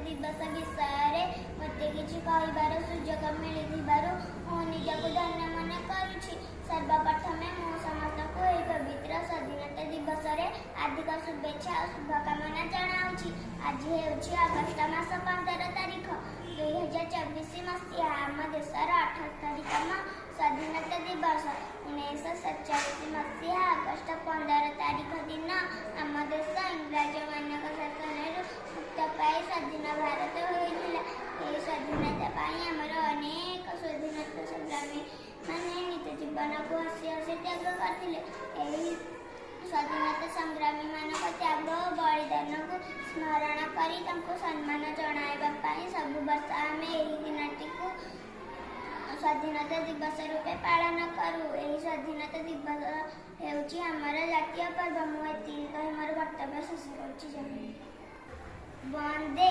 दिवस विषय मत किसी कहबार सुजोग मिलू मु निजक धन्य मन करुछि। सर्वप्रथमे मु समस्त को यह पवित्र स्वाधीनता दिवस हार्दिक शुभेच्छा और शुभकामना जनाऊँगी। आज हूँ अगस्ट मास 15 तारीख 2024 मसीहा आम देशर 78तम स्वाधीनता दिवस। 1947 मसीहा अगस्ट 15 तारीख दिन आम देश इंग्राज मान शासन मुक्त पाई स्वाधीन भारत होता। यह स्वाधीनता आमर अनेक स्वाधीनता संग्रामी मैंने निज जीवन को हसी हसी त्याग करते। स्वाधीनता संग्रामी मान त्याग बलिदान को स्मरण कर सम्मान जनाइवाई सब वर्ष आम यही दिनटी को स्वाधीनता दिवस रूपे पालन करूँ। यही स्वाधीनता दिवस होमर जातीय पर्व। मुझे मोर वक्तव्य शेष कर वंदे।